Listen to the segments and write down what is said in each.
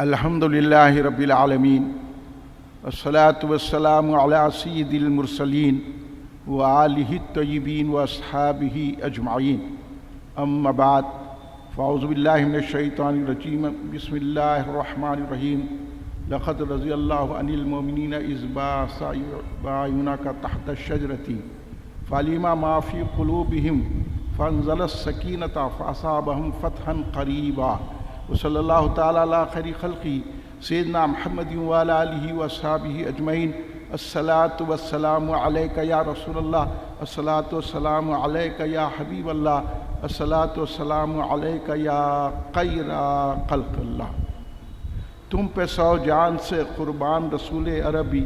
الحمدللہ رب العالمین والصلاة والسلام علی سید المرسلین وآلہ الطیبین واصحابہ اجمعین اما بعد فاعوذ باللہ من الشیطان الرجیم بسم اللہ الرحمن الرحیم لقد رضی اللہ عن المؤمنین اذ باعونک تحت الشجرۃ فعلم ما فی قلوبہم فانزل السکینۃ فاصابہم فتحا قریبا وصلی اللہ تعالیٰ علی خیر خلقی سیدنا محمد وعلی آلہ واصحابہ اجمعین الصلاۃ والسلام علیک یا رسول اللہ الصلاۃ والسلام علیک یا حبیب اللہ الصلاۃ والسلام علیک یا خیر خلق اللہ۔ تم پہ سو جان سے قربان رسول عربی،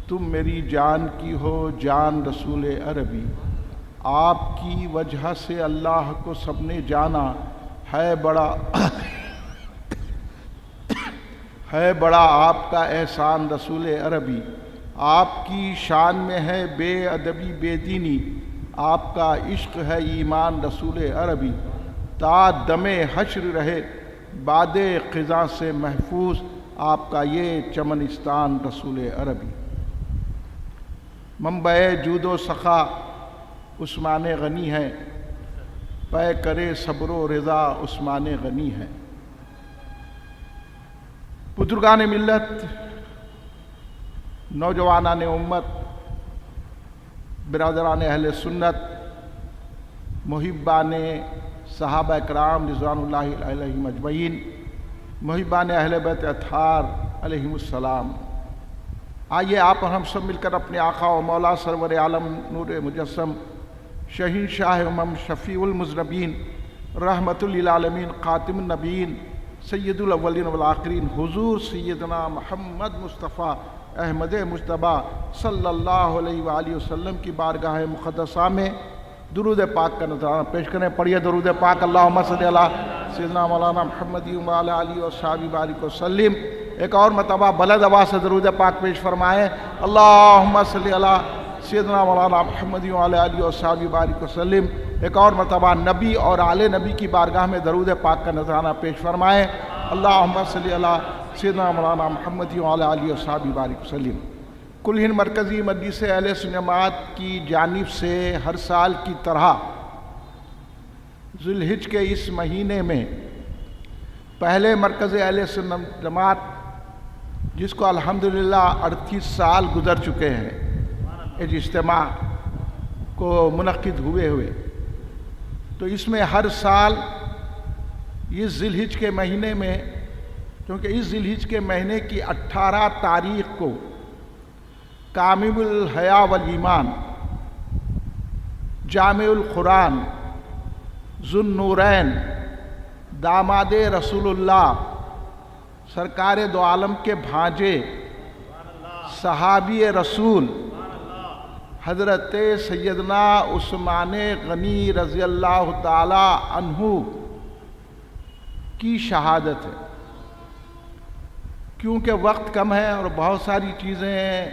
تم میری جان کی ہو جان رسول عربی، آپ کی وجہ سے اللہ کو سب نے جانا، ہے بڑا آپ کا احسان رسول عربی، آپ کی شان میں ہے بے ادبی بے دینی، آپ کا عشق ہے ایمان رسول عربی، تا دم حشر رہے باد خزاں سے محفوظ آپ کا یہ چمنستان رسول عربی۔ منبع جود و سخا عثمان غنی ہے، پے کرے صبر و رضا عثمان غنی ہے۔ بزرگان ملت، نوجوانان امت، برادران اہل سنت، محبان صحابہ اکرام رضوان اللہ علیہم اجمعین، محبان اہل بیت اطہار علیہم السلام، آئیے آپ اور ہم سب مل کر اپنے آقا و مولا سرور عالم نور مجسم شہین شاہ امم شفیع المذنبین رحمت للعالمین خاتم النبیین سید الاولین والآخرین حضور سیدنا محمد مصطفیٰ احمد مجتبیٰ صلی اللہ علیہ وآلہ وسلم کی بارگاہ مقدسہ میں درود پاک کا نذرانہ پیش کریں۔ پڑھیے درود پاک، اللہم صلی علی سیدنا مولانا محمد وعلی آلہ وصحبہ بارک وسلم۔ ایک اور مرتبہ بلند آواز سے درود پاک پیش فرمائیں، اللہم صلی علی سیدنا مولانا محمد وعلی آلہ وصحبہ بارک وسلم۔ ایک اور مرتبہ نبی اور آل نبی کی بارگاہ میں درود پاک کا نذرانہ پیش فرمائیں، اللہم صلی علی سیدنا مولانا محمد وعلی آلہ وصحبہ بارک وسلم۔ کل ہند مرکزی مجلس اہل سنت جماعت کی جانب سے ہر سال کی طرح ذی الحجہ کے اس مہینے میں پہلے مرکز اہل سنت جماعت، جس کو الحمدللہ 38 سال گزر چکے ہیں اس اجتماع کو منعقد ہوئے، تو اس میں ہر سال اس ذی الحجہ کے مہینے میں، کیونکہ اس ذی الحجہ کے مہینے کی 18 تاریخ کو کامل الحیا والایمان، جامع القرآن، ذو النورین، داماد رسول اللہ، سرکار دو عالم کے بھانجے، صحابی رسول حضرت سیدنا عثمان غنی رضی اللہ تعالی عنہ کی شہادت ہے۔ کیونکہ وقت کم ہے اور بہت ساری چیزیں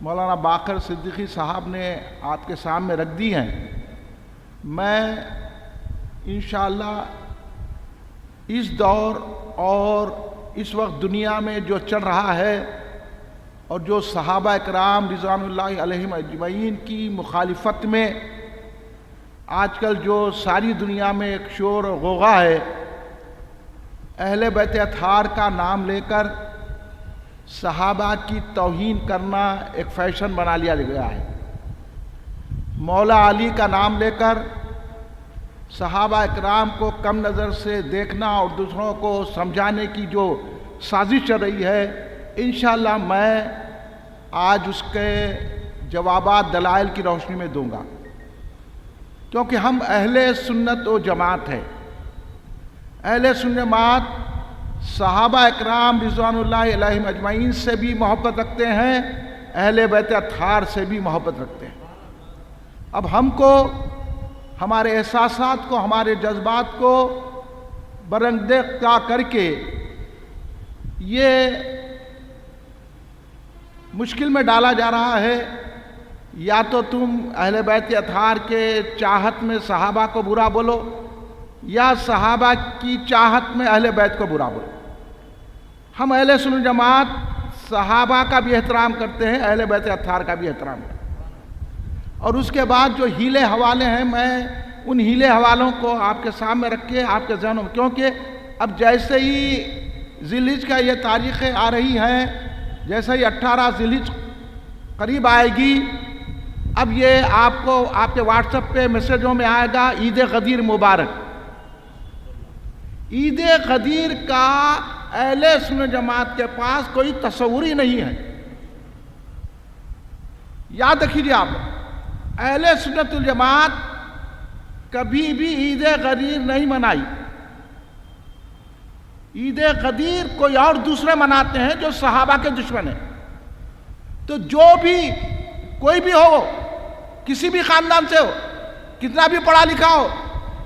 مولانا باقر صدیقی صاحب نے آپ کے سامنے رکھ دی ہیں، میں انشاءاللہ اس دور اور اس وقت دنیا میں جو چل رہا ہے اور جو صحابہ اکرام رضوان اللہ علیہم اجمعین کی مخالفت میں آج کل جو ساری دنیا میں ایک شور و غوغا ہے، اہل بیت اطہار کا نام لے کر صحابہ کی توہین کرنا ایک فیشن بنا لیا گیا ہے، مولا علی کا نام لے کر صحابہ اکرام کو کم نظر سے دیکھنا اور دوسروں کو سمجھانے کی جو سازش چل رہی ہے، انشاءاللہ میں آج اس کے جوابات دلائل کی روشنی میں دوں گا، کیونکہ ہم اہل سنت و جماعت ہیں۔ اہل سنت جماعت صحابہ اکرام رضوان اللہ علیہم اجمعین سے بھی محبت رکھتے ہیں، اہل بیت اطہار سے بھی محبت رکھتے ہیں۔ اب ہم کو ہمارے احساسات کو، ہمارے جذبات کو برانگیختہ کر کے یہ مشکل میں ڈالا جا رہا ہے، یا تو تم اہل بیت اطہار کے چاہت میں صحابہ کو برا بولو، یا صحابہ کی چاہت میں اہل بیت کو برا بولو۔ ہم اہل سنت جماعت صحابہ کا بھی احترام کرتے ہیں، اہل بیت اطہار کا بھی احترام کرتے ہیں، اور اس کے بعد جو ہیلے حوالے ہیں میں ان ہیلے حوالوں کو آپ کے سامنے رکھ کے آپ کے ذہنوں میں، کیونکہ اب جیسے ہی ذی الحجہ کا یہ تاریخیں آ رہی ہیں، جیسے ہی 18 ذی الحجہ قریب آئے گی، اب یہ آپ کو آپ کے واٹس ایپ پہ میسجوں میں آئے گا عید غدیر مبارک۔ عید غدیر کا اہل سنت جماعت کے پاس کوئی تصور ہی نہیں ہے۔ یاد رکھیے آپ، اہل سنت الجماعت کبھی بھی عید غدیر نہیں منائی۔ عید غدیر کوئی اور دوسرے مناتے ہیں جو صحابہ کے دشمن ہیں۔ تو جو بھی کوئی بھی ہو، کسی بھی خاندان سے ہو، کتنا بھی پڑھا لکھا ہو،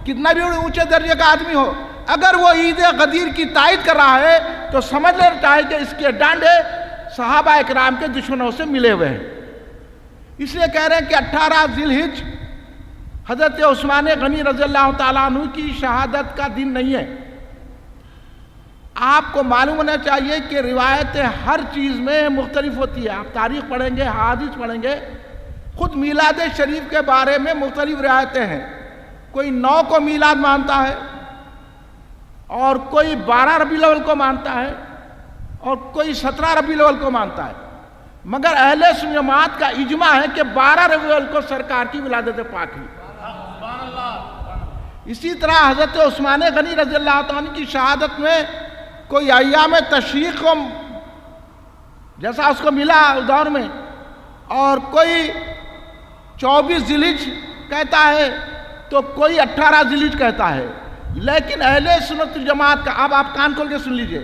کتنا بھی اونچے درجے کا آدمی ہو، اگر وہ عید غدیر کی تائید کر رہا ہے تو سمجھ لینا چاہیے کہ اس کے ڈانڈے صحابہ اکرام کے دشمنوں سے ملے ہوئے ہیں۔ اس لیے کہہ رہے ہیں کہ 18 ذی الحجہ حضرت عثمان غنی رضی اللہ تعالیٰ عنہ کی شہادت کا دن نہیں ہے۔ آپ کو معلوم ہونا چاہیے کہ روایتیں ہر چیز میں مختلف ہوتی ہے۔ آپ تاریخ پڑھیں گے، حدیث پڑھیں گے، خود میلاد شریف کے بارے میں مختلف روایتیں ہیں۔ کوئی 9 کو میلاد مانتا ہے، اور کوئی 12 ربیع الاول کو مانتا ہے، اور کوئی 17 ربیع الاول کو مانتا ہے، مگر اہل سنت جماعت کا اجماع ہے کہ 12 ربیع الاول کو سرکار کی ولادت پاک ہوئی۔ اسی طرح حضرت عثمان غنی رضی اللہ عنہ کی شہادت میں کوئی ایام تشریق کو جیسا اس کو ملا اس دور میں، اور کوئی 24 ذی الحجہ کہتا ہے تو کوئی 18 ذی الحجہ کہتا ہے۔ لیکن اہل سنت الجماعت کا، اب آپ کان کھول کے سن لیجئے،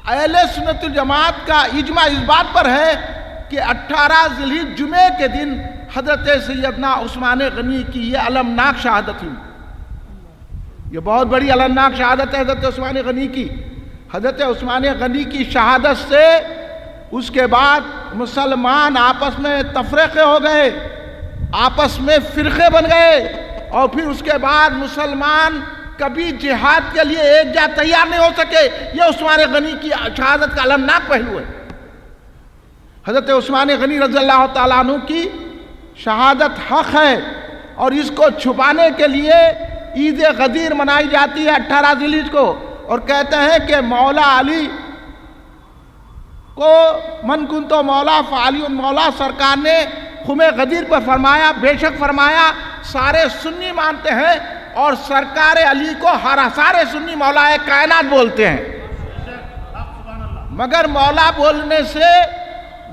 اہل سنت الجماعت کا اجماع اس بات پر ہے کہ 18 ذی الحجہ جمعے کے دن حضرت سیدنا عثمان غنی کی یہ المناک شہادت ہوئی۔ یہ بہت بڑی المناک شہادت ہے حضرت عثمان غنی کی۔ حضرت عثمان غنی کی شہادت سے اس کے بعد مسلمان آپس میں تفرقے ہو گئے، آپس میں فرقے بن گئے، اور پھر اس کے بعد مسلمان کبھی جہاد کے لیے ایک جا تیار نہیں ہو سکے۔ یہ عثمان غنی کی شہادت کا المناک پہلو ہے۔ حضرت عثمان غنی رضی اللہ تعالیٰ عنہ کی شہادت حق ہے، اور اس کو چھپانے کے لیے عید غدیر منائی جاتی ہے 18 ذی الحجہ کو، اور کہتے ہیں کہ مولا علی کو من کنت مولا فعلی مولا، سرکار نے خم غدیر پر فرمایا، بے شک فرمایا سارے سنی مانتے ہیں، اور سرکار علی کو سارے سنی مولا کائنات بولتے ہیں، مگر مولا بولنے سے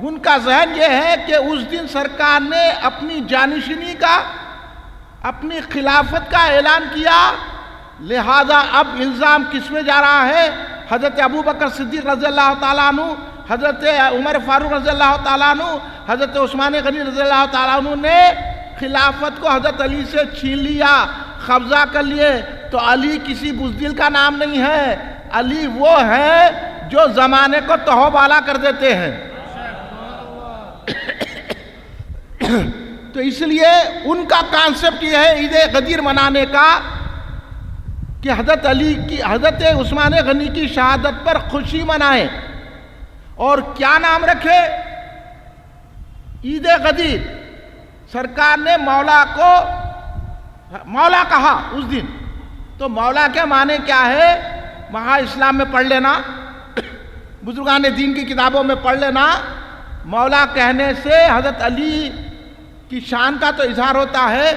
ان کا ذہن یہ ہے کہ اس دن سرکار نے اپنی جانشینی کا، اپنی خلافت کا اعلان کیا، لہذا اب الزام کس میں جا رہا ہے؟ حضرت ابوبکر صدیق رضی اللہ تعالیٰ عنہ، حضرت عمر فاروق رضی اللہ تعالیٰ عنہ، حضرت عثمان غنی رضی اللہ تعالیٰ عنہ نے خلافت کو حضرت علی سے چھین لیا، قبضہ کر لیے۔ تو علی کسی بزدل کا نام نہیں ہے، علی وہ ہے جو زمانے کو تہو بالا کر دیتے ہیں۔ تو اس لیے ان کا کانسیپٹ یہ ہے عید غدیر منانے کا کہ حضرت علی کی، حضرت عثمان غنی کی شہادت پر خوشی منائیں، اور کیا نام رکھے؟ عید غدیر۔ سرکار نے مولا کو مولا کہا اس دن، تو مولا کے معنی کیا ہے؟ وہاں اسلام میں پڑھ لینا، بزرگان دین کی کتابوں میں پڑھ لینا، مولا کہنے سے حضرت علی کی شان کا تو اظہار ہوتا ہے،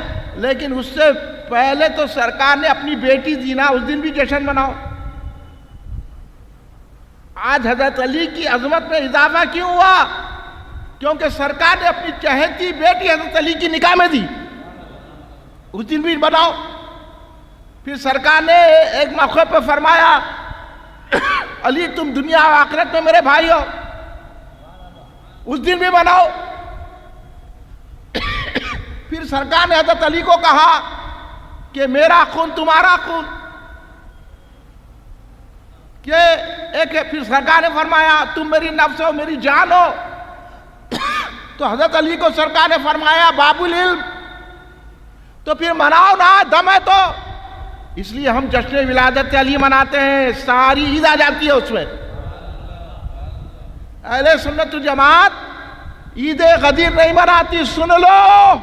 لیکن اس سے پہلے تو سرکار نے اپنی بیٹی دینا، اس دن بھی جشن مناؤ۔ آج حضرت علی کی عظمت میں اضافہ کیوں ہوا؟ کیونکہ سرکار نے اپنی چہیتی بیٹی حضرت علی کی نکاح میں دی، اس دن بھی مناؤ۔ پھر سرکار نے ایک موقع پہ فرمایا، علی تم دنیا و آخرت میں میرے بھائی ہو، اس دن بھی مناؤ۔ پھر سرکار نے حضرت علی کو کہا کہ میرا خون تمہارا خون، کہ پھر سرکار نے فرمایا تم میری نفس ہو، میری جان ہو۔ تو حضرت علی کو سرکار نے فرمایا باب العلم، تو پھر مناؤ نا، دم ہے تو۔ اس لیے ہم جشن ولادت علی مناتے ہیں، ساری عید آ جاتی ہے اس میں۔ اہل سنت جماعت عید غدیر نہیں مناتی، سن لو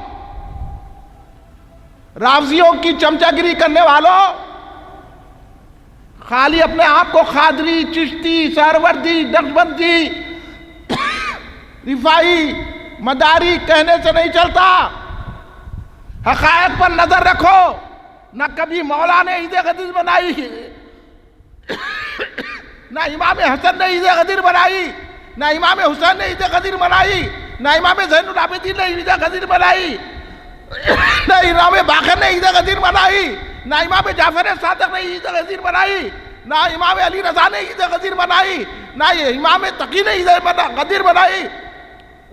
رافضیوں کی چمچہ گیری کرنے والوں، خالی اپنے آپ کو قادری، چشتی، سہروردی، نقشبندی، رفاعی، مداری کہنے سے نہیں چلتا۔ حقائق پر نظر رکھو، نہ کبھی مولا نے عید غدیر بنائی، نہ امام حسن نے عید غدیر بنائی، نہ امام حسین نے عید غدیر بنائی، نہ امام زین العابدین نے عید غدیر بنائی، نہ امام باقر نے عید غدیر بنائی، نہ امام جعفر صادق نے عید غدیر بنائی، نہ امام علی رضا نے عید غدیر بنائی، نہ امام تقی نے عید غدیر بنائی،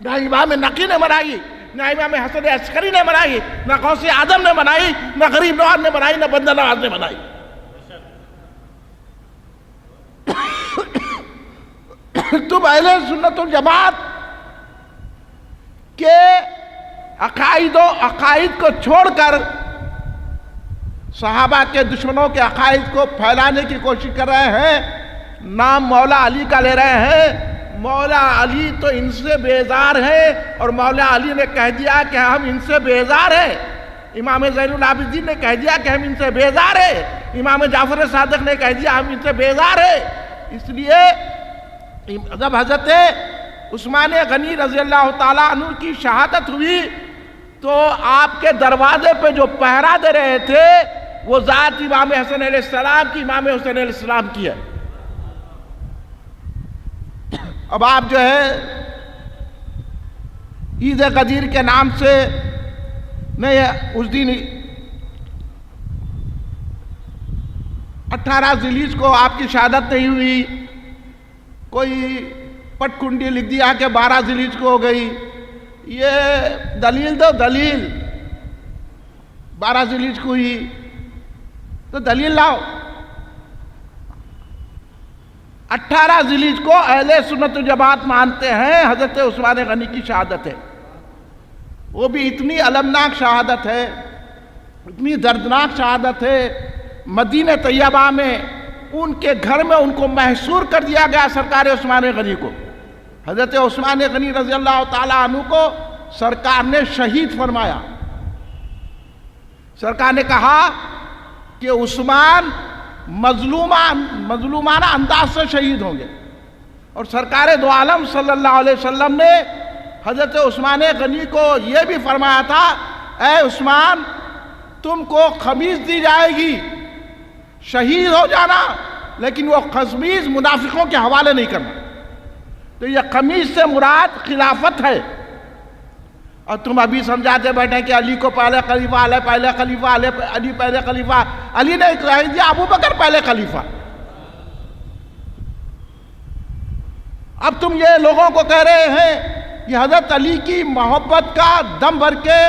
نہ امام نقی نے بنائی، نہ امام حسن عسکری نے بنائی، نہ غوث اعظم نے بنائی، نہ غریب نواز نے بنائی، نہ بندہ نواز نے بنائی۔ تم اہل سنت الجماعت کے عقائد کو چھوڑ کر صحابہ کے دشمنوں کے عقائد کو پھیلانے کی کوشش کر رہے ہیں، نام مولا علی کا لے رہے ہیں۔ مولا علی تو ان سے بیزار ہے، اور مولا علی نے کہہ دیا کہ ہم ان سے بیزار ہیں۔ امام زین العابدین نے کہہ دیا کہ ہم ان سے بیزار ہیں، امام جعفر صادق نے کہہ دیا ہم ان سے بیزار ہیں۔ اس لیے جب حضرت عثمان غنی رضی اللہ تعالیٰ عنہ کی شہادت ہوئی تو آپ کے دروازے پہ جو پہرا دے رہے تھے وہ ذات امام حسن علیہ السلام کی، امام حسین علیہ السلام کی ہے۔ اب آپ جو ہے عید غدیر کے نام سے نہیں، اس دن 18 ذیلحج کو آپ کی شہادت نہیں ہوئی، کوئی پٹ کنڈی لکھ دیا کہ 12 ذیلحج کو ہو گئی۔ یہ دلیل دو، دلیل 12 ذیلحج کو ہوئی تو دلیل لاؤ۔ 18 ذیلحج کو اہل سنت الجماعت مانتے ہیں حضرت عثمان غنی کی شہادت ہے، وہ بھی اتنی المناک شہادت ہے، اتنی دردناک شہادت ہے۔ مدینہ طیبہ میں ان کے گھر میں ان کو محصور کر دیا گیا سرکار عثمان غنی کو۔ حضرت عثمان غنی رضی اللہ تعالیٰ عنہ کو سرکار نے شہید فرمایا۔ سرکار نے کہا کہ عثمان مظلومانہ انداز سے شہید ہوں گے، اور سرکار دو عالم صلی اللہ علیہ وسلم نے حضرت عثمان غنی کو یہ بھی فرمایا تھا، اے عثمان تم کو خمیس دی جائے گی، شہید ہو جانا، لیکن وہ خمیس منافقوں کے حوالے نہیں کرنا۔ تو یہ خمیس سے مراد خلافت ہے، اور تم ابھی سمجھاتے بیٹھے کہ علی کو پہلے خلیفہ، علی پہلے خلیفہ، علی پہلے خلیفہ۔ علی نے کہہ دیا ابو بکر پہلے خلیفہ۔ اب تم یہ لوگوں کو کہہ رہے ہیں کہ حضرت علی کی محبت کا دم بھر کے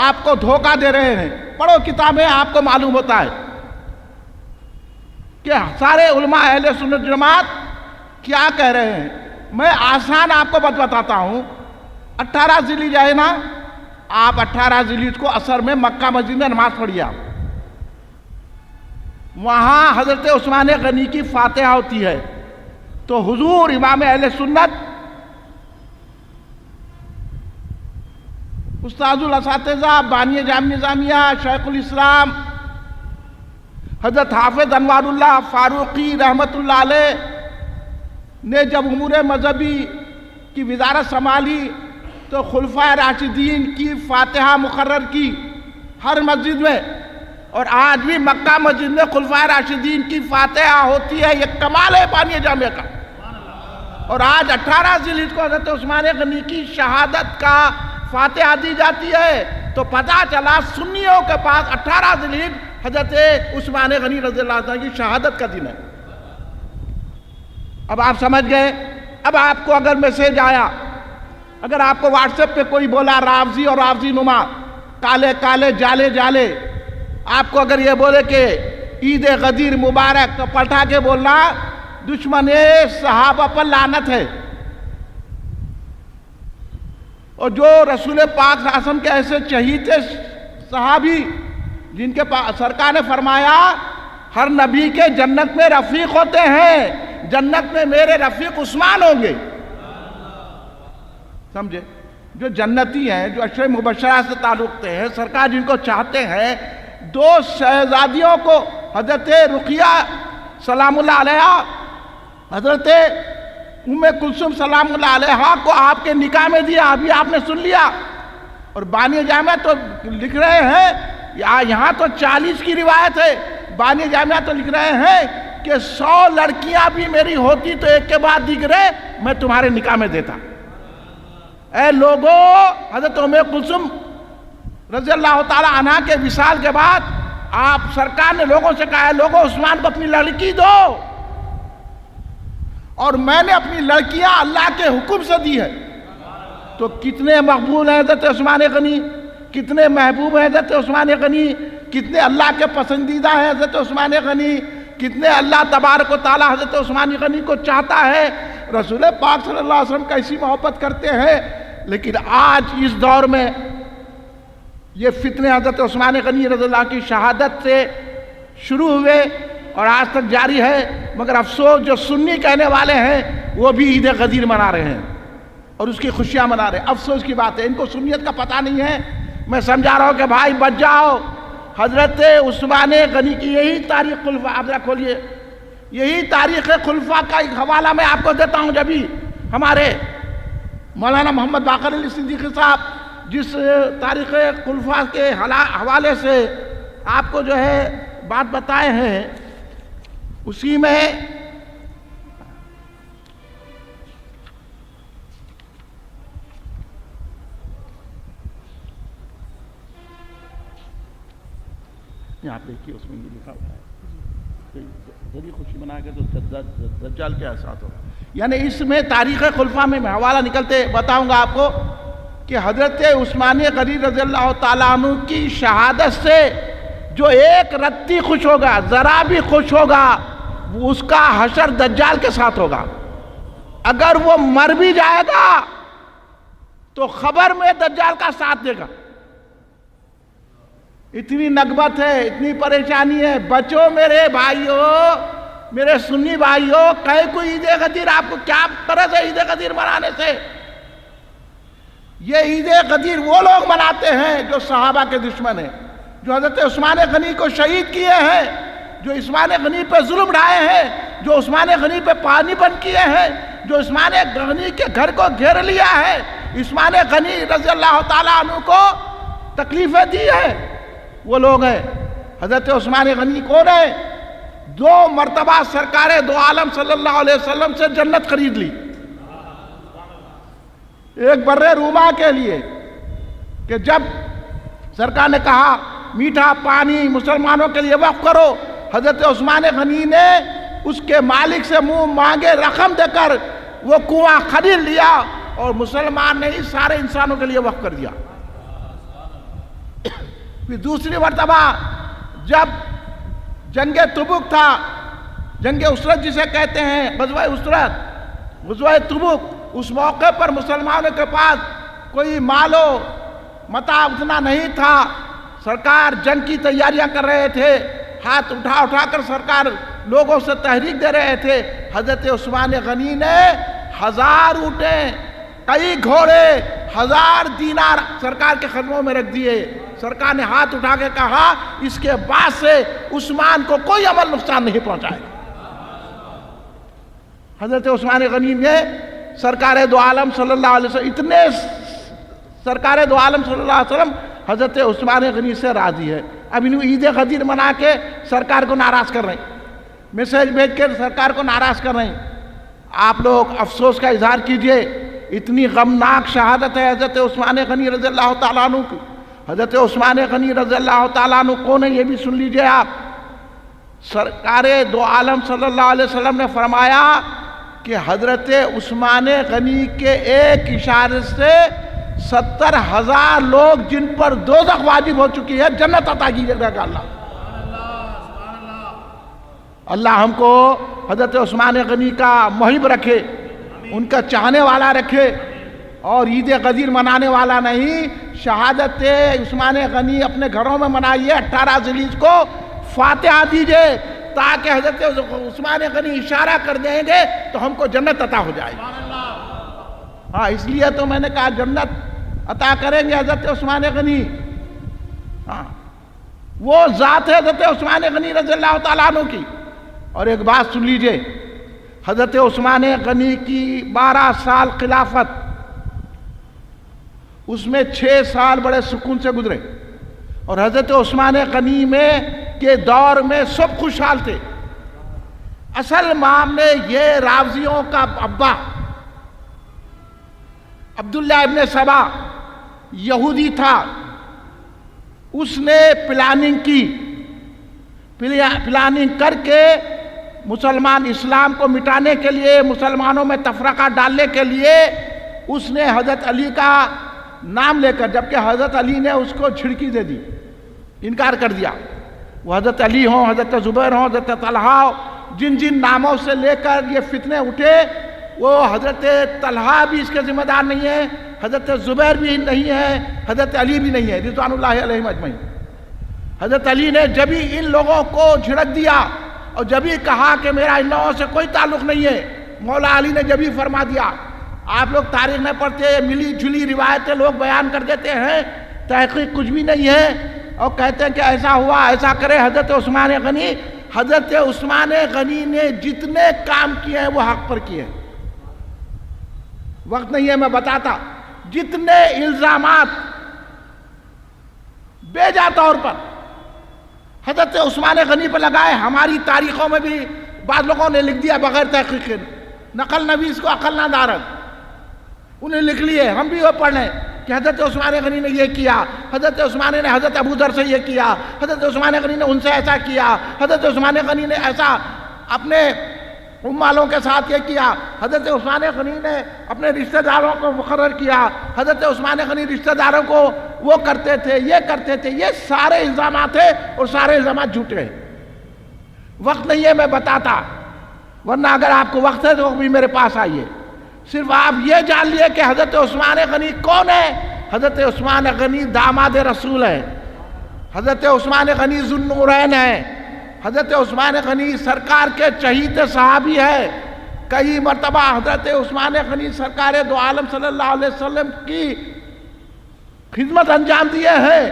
آپ کو دھوکہ دے رہے ہیں۔ پڑھو کتابیں، آپ کو معلوم ہوتا ہے کہ سارے علماء اہل سنت جماعت کیا کہہ رہے ہیں۔ میں آسان آپ کو بتاتا ہوں۔ 18 ذیلحج ہے نا، آپ 18 ذیلحج کو عصر میں مکہ مسجد میں نماز پڑھیے، وہاں حضرت عثمان غنی کی فاتحہ ہوتی ہے، تو حضور امام اہل سنت استاذ الاساتذہ بانی جامع نظامیہ شیخ الاسلام حضرت حافظ انوار اللہ فاروقی رحمت اللہ علیہ نے جب امور مذہبی کی وزارت سنبھالی تو خلفائے راشدین کی فاتحہ مقرر کی ہر مسجد میں، اور آج بھی مکہ مسجد میں خلفائے راشدین کی فاتحہ ہوتی ہے۔ یہ کمال ہے بانی جامع کا۔ اور آج 18 ذیلحج کو حضرت عثمان غنی کی شہادت کا فاتحہ دی جاتی ہے، تو پتہ چلا سنیوں کے پاس 18 ذیلحج حضرت عثمان غنی رضی اللہ عنہ کی شہادت کا دن ہے۔ اب آپ سمجھ گئے۔ اب آپ کو اگر میسیج آیا، اگر آپ کو واٹس ایپ پہ کوئی بولا رافضی اور رافضی نما، کالے کالے جالے جالے، آپ کو اگر یہ بولے کہ عید غدیر مبارک، تو پلٹا کے بولنا دشمن صحابہ پر لعنت ہے۔ اور جو رسول پاک صلی اللہ علیہ وسلم کے ایسے شہید صحابی جن کے سرکار نے فرمایا ہر نبی کے جنت میں رفیق ہوتے ہیں، جنت میں میرے رفیق عثمان ہوں گے، سمجھے، جو جنتی ہیں، جو عشرہ مبشرہ سے تعلق ہیں، سرکار جن کو چاہتے ہیں، دو شہزادیوں کو حضرت رقیہ سلام اللہ علیہ، حضرت ام کلثوم سلام اللہ علیہ کو آپ کے نکاح میں دیا، ابھی آپ نے سن لیا. اور بانی جامعہ تو لکھ رہے ہیں، یہاں تو 40 کی روایت ہے، بانی جامعہ تو لکھ رہے ہیں کہ 100 لڑکیاں بھی میری ہوتی تو ایک کے بعد دیگرے میں تمہارے نکاح میں دیتا. اے لوگوں، حضرت ام کلثوم رضی اللہ تعالی عنہ کے وصال کے بعد آپ سرکار نے لوگوں سے کہا ہے لوگوں عثمان کو اپنی لڑکی دو، اور میں نے اپنی لڑکیاں اللہ کے حکم سے دی ہے. تو کتنے مقبول ہیں حضرت عثمان غنی، کتنے محبوب ہیں حضرت عثمان غنی، کتنے اللہ کے پسندیدہ ہیں حضرت عثمان غنی، کتنے اللہ تبارک و تعالی حضرت عثمان غنی کو چاہتا ہے. رسول پاک صلی اللہ علیہ وسلم کا ایسی محبت کرتے ہیں. لیکن آج اس دور میں یہ فتنے حضرت عثمان غنی رضی اللہ کی شہادت سے شروع ہوئے اور آج تک جاری ہے. مگر افسوس جو سنی کہنے والے ہیں وہ بھی عید غدیر منا رہے ہیں اور اس کی خوشیاں منا رہے ہیں. افسوس کی بات ہے، ان کو سنیت کا پتہ نہیں ہے. میں سمجھا رہا ہوں کہ بھائی بچ جاؤ. حضرت عثمان غنی کی یہی تاریخ خلفاء، آپ ذرا کھولیے، یہی تاریخ خلفاء کا ایک حوالہ میں آپ کو دیتا ہوں. جبھی ہمارے مولانا محمد باقر علی صدیقی صاحب جس تاریخ خلفاء کے حوالے سے آپ کو جو ہے بات بتائے ہیں، اسی میں آپ دیکھیے اس میں یہ لکھا ہوا ہے ذریعہ خوشی منا کے تو دجال کے احساس ہوگا. یعنی اس میں تاریخ خلفاء میں حوالہ نکلتے بتاؤں گا آپ کو کہ حضرت عثمان غنی رضی اللہ تعالیٰ عنہ کی شہادت سے جو ایک رتی خوش ہوگا، ذرا بھی خوش ہوگا، اس کا حشر دجال کے ساتھ ہوگا. اگر وہ مر بھی جائے گا تو خبر میں دجال کا ساتھ دے گا. اتنی نغبت ہے، اتنی پریشانی ہے. بچوں میرے بھائیوں، میرے سنی بھائیوں، کہے کوئی عید غدیر، آپ کو کیا طرح سے عید غدیر منانے سے؟ یہ عید غدیر وہ لوگ مناتے ہیں جو صحابہ کے دشمن ہیں، جو حضرت عثمان غنی کو شہید کیے ہیں، جو عثمان غنی پہ ظلم ڈھائے ہیں، جو عثمان غنی پہ پانی بند کیے ہیں، جو عثمان غنی کے گھر کو گھیر لیا ہے، عثمان غنی رضی اللہ تعالیٰ عنہ کو تکلیفیں دی ہیں، وہ لوگ ہیں. حضرت عثمان غنی کون ہے؟ 2 مرتبہ سرکار دو عالم صلی اللہ علیہ وسلم سے جنت خرید لی. ایک بر روما کے لیے کہ جب سرکار نے کہا میٹھا پانی مسلمانوں کے لیے وقف کرو، حضرت عثمان غنی نے اس کے مالک سے منہ مانگے رقم دے کر وہ کنواں خرید لیا اور مسلمان نے ہی سارے انسانوں کے لیے وقف کر دیا. پھر دوسری مرتبہ جب جنگ تبوک تھا، جنگ اسرت جسے کہتے ہیں، غزوہ اسرت، غزوہ تبوک، اس موقع پر مسلمانوں کے پاس کوئی مال و متاع اتنا نہیں تھا. سرکار جنگ کی تیاریاں کر رہے تھے، ہاتھ اٹھا اٹھا کر سرکار لوگوں سے تحریک دے رہے تھے. حضرت عثمان غنی نے 1000 اونٹیں، کئی گھوڑے، 1000 دینار سرکار کے خدموں میں رکھ دیے. سرکار نے ہاتھ اٹھا کے کہا اس کے بعد سے عثمان کو کوئی عمل نقصان نہیں پہنچائے. حضرت عثمان غنی نے سرکار دو عالم صلی اللہ علیہ وسلم، اتنے سرکار دو عالم صلی اللہ علیہ وسلم حضرت عثمان غنی سے راضی ہے. اب انہوں عید غدیر منا کے سرکار کو ناراض کر رہے ہیں، میسیج بھیج کے سرکار کو ناراض کر رہے ہیں. آپ لوگ افسوس کا اظہار کیجئے، اتنی غمناک شہادت ہے حضرت عثمان غنی رضی اللہ تعالیٰ عنہ کی. حضرت عثمان غنی رضی اللہ تعالیٰ عنہ کون ہے یہ بھی سن لیجئے آپ. سرکار دو عالم صلی اللہ علیہ وسلم نے فرمایا کہ حضرت عثمان غنی کے ایک اشارے سے 70,000 لوگ جن پر دوزخ واجب ہو چکی ہے جنت عطا کیجیے گا اللہ. اللہ ہم کو حضرت عثمان غنی کا محب رکھے، ان کا چاہنے والا رکھے، اور عید غدیر منانے والا نہیں. شہادت عثمان غنی اپنے گھروں میں منائیے. 18 ذیلحج کو فاتحہ دیجئے تاکہ حضرت عثمان غنی اشارہ کر دیں گے تو ہم کو جنت عطا ہو جائے. ہاں اس لیے تو میں نے کہا جنت عطا کریں گے حضرت عثمان غنی. ہاں وہ ذات ہے حضرت عثمان غنی رضی اللہ تعالیٰ عنہ کی. اور ایک بات سن لیجئے، حضرت عثمان غنی کی 12 سال خلافت، اس میں 6 سال بڑے سکون سے گزرے، اور حضرت عثمان غنی میں کے دور میں سب خوشحال تھے. اصل معاملے یہ رافضیوں کا ابا عبداللہ ابن سبا یہودی تھا، اس نے پلاننگ کی، پلاننگ کر کے مسلمان اسلام کو مٹانے کے لیے، مسلمانوں میں تفرقہ ڈالنے کے لیے اس نے حضرت علی کا نام لے کر، جبکہ حضرت علی نے اس کو چھڑکی دے دی، انکار کر دیا. وہ حضرت علی ہوں، حضرت زبیر ہوں، حضرت طلحہ ہوں، جن جن ناموں سے لے کر یہ فتنے اٹھے، وہ حضرت طلحہ بھی اس کے ذمہ دار نہیں ہے، حضرت زبیر بھی نہیں ہے، حضرت علی بھی نہیں ہے رضوان اللہ علیہم اجمعین. حضرت علی نے جب ہی ان لوگوں کو جھڑک دیا اور جب ہی کہا کہ میرا ان لوگوں سے کوئی تعلق نہیں ہے، مولا علی نے جب ہی فرما دیا. آپ لوگ تاریخ میں پڑھتے ہیں، ملی جھلی روایتیں لوگ بیان کر دیتے ہیں، تحقیق کچھ بھی نہیں ہے، اور کہتے ہیں کہ ایسا ہوا، ایسا کرے. حضرت عثمان غنی، حضرت عثمان غنی نے جتنے کام کیے ہیں وہ حق پر کیے ہیں. وقت نہیں ہے میں بتاتا، جتنے الزامات بیجا طور پر حضرت عثمان غنی پہ لگائے، ہماری تاریخوں میں بھی بعض لوگوں نے لکھ دیا بغیر تحقیق، نقل نویس کو عقل نہ دارد، انہیں لکھ لیے، ہم بھی وہ پڑھ لیں کہ حضرت عثمان غنی نے یہ کیا، حضرت عثمان نے حضرت ابو ذر سے یہ کیا، حضرت عثمان غنی نے ان سے ایسا کیا، حضرت عثمان غنی نے ایسا اپنے ام والوں کے ساتھ یہ کیا، حضرت عثمان غنی نے اپنے رشتہ داروں کو مقرر کیا، حضرت عثمان غنی رشتہ داروں کو وہ کرتے تھے، یہ کرتے تھے. یہ سارے الزامات ہیں اور سارے الزامات جھوٹے ہیں. وقت نہیں ہے میں بتاتا، ورنہ اگر آپ کو وقت ہے تو بھی میرے پاس آئیے. صرف آپ یہ جان لیے کہ حضرت عثمان غنی کون ہے. حضرت عثمان غنی داماد رسول ہے، حضرت عثمان غنی ذو النورین ہے، حضرت عثمان غنی سرکار کے چہیتے صحابی ہے. کئی مرتبہ حضرت عثمان غنی سرکار دو عالم صلی اللہ علیہ وسلم کی خدمت انجام دیے ہیں.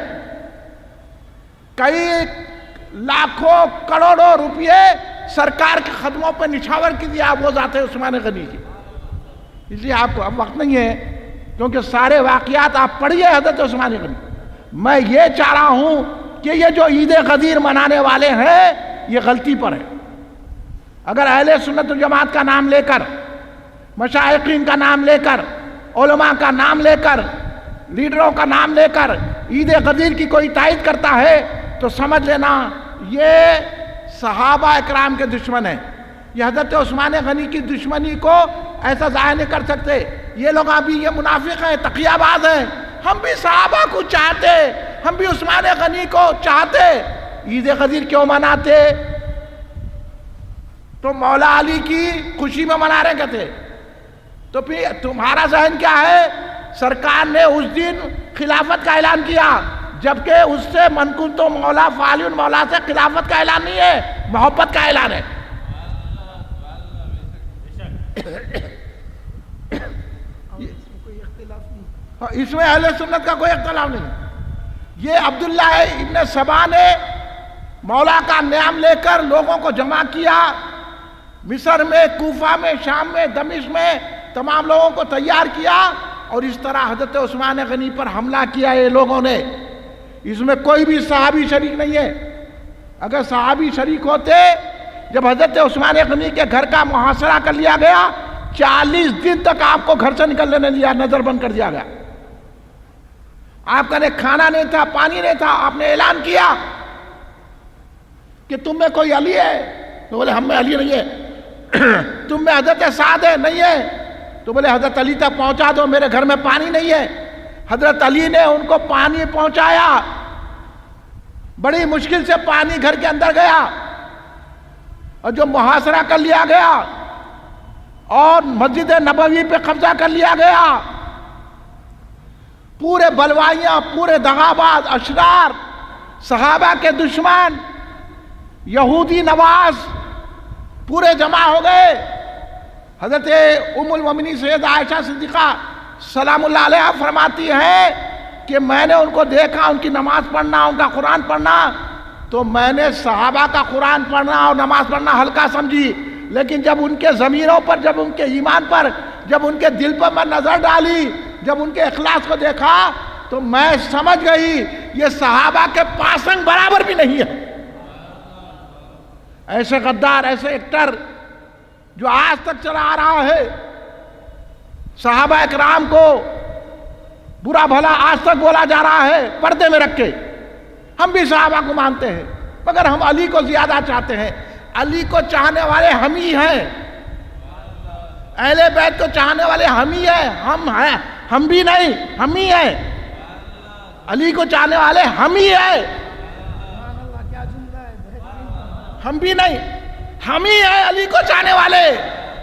کئی لاکھوں کروڑوں روپئے سرکار کے قدموں پہ نچھاور کی دیا وہ ذات عثمان غنی کی. اس لیے آپ کو اب وقت نہیں ہے کیونکہ سارے واقعات آپ پڑھیے حضرت عثمان غنی. میں یہ چاہ رہا ہوں کہ یہ جو عید غدیر منانے والے ہیں یہ غلطی پر ہے. اگر اہل سنت والجماعت کا نام لے کر، مشائقین کا نام لے کر، علماء کا نام لے کر، لیڈروں کا نام لے کر عید غدیر کی کوئی تائید کرتا ہے تو سمجھ لینا یہ صحابہ اکرام کے دشمن ہیں. یہ حضرت عثمان غنی کی دشمنی کو ایسا ظاہر نہیں کر سکتے. یہ لوگ ابھی یہ منافق ہیں، تقیہ باز ہیں. ہم بھی صحابہ کو چاہتے، ہم بھی عثمان غنی کو چاہتے. عید غدیر کیوں مناتے؟ تو مولا علی کی خوشی میں منا رہے کہتے. تو پھر تمہارا ذہن کیا ہے؟ سرکار نے اس دن خلافت کا اعلان کیا، جبکہ اس سے منقول تو مولا فعلی مولا سے خلافت کا اعلان نہیں ہے، محبت کا اعلان ہے. اس میں اہل سنت کا کوئی اختلاف نہیں. یہ عبداللہ ابن سبا نے مولا کا نام لے کر لوگوں کو جمع کیا، مصر میں، کوفہ میں، شام میں، دمشق میں تمام لوگوں کو تیار کیا، اور اس طرح حضرت عثمان غنی پر حملہ کیا یہ لوگوں نے. اس میں کوئی بھی صحابی شریک نہیں ہے. اگر صحابی شریک ہوتے، جب حضرت عثمان غنی کے گھر کا محاصرہ کر لیا گیا، 40 دن تک آپ کو گھر سے نکلنے نہیں دیا، نظر بند کر دیا گیا. آپ کا نے کھانا نہیں تھا، پانی نہیں تھا. آپ نے اعلان کیا کہ تم میں کوئی علی ہے؟ تو بولے ہم میں علی نہیں ہے. تم میں حضرت سعد ہے؟ نہیں ہے. تو بولے حضرت علی تک پہنچا دو، میرے گھر میں پانی نہیں ہے. حضرت علی نے ان کو پانی پہنچایا، بڑی مشکل سے پانی گھر کے اندر گیا، اور جو محاصرہ کر لیا گیا اور مسجد نبوی پہ قبضہ کر لیا گیا. پورے بلوائیاں، پورے دغاباز اشرار، صحابہ کے دشمن، یہودی نواز پورے جمع ہو گئے. حضرت ام المومنین سیدہ عائشہ صدیقہ سلام اللہ علیہا فرماتی ہیں کہ میں نے ان کو دیکھا، ان کی نماز پڑھنا، ان کا قرآن پڑھنا، تو میں نے صحابہ کا قرآن پڑھنا اور نماز پڑھنا ہلکا سمجھی، لیکن جب ان کے ضمیروں پر، جب ان کے ایمان پر، جب ان کے دل پر میں نظر ڈالی، جب ان کے اخلاص کو دیکھا، تو میں سمجھ گئی یہ صحابہ کے پاسنگ برابر بھی نہیں ہے۔ ایسے غدار، ایسے ایکٹر جو آج تک چلا آ رہا ہے، صحابہ اکرام کو برا بھلا آج تک بولا جا رہا ہے پردے میں رکھ کے۔ ہم بھی صحابہ کو مانتے ہیں، مگر ہم علی کو زیادہ چاہتے ہیں۔ علی کو چاہنے والے ہم ہی ہیں، اہل بیت کو چاہنے والے ہم ہی ہیں، ہم بھی نہیں، ہم ہی ہیں۔ علی کو چاہنے والے ہم ہی ہیں، ہم بھی نہیں، ہم ہی ہیں علی کو چاہنے والے،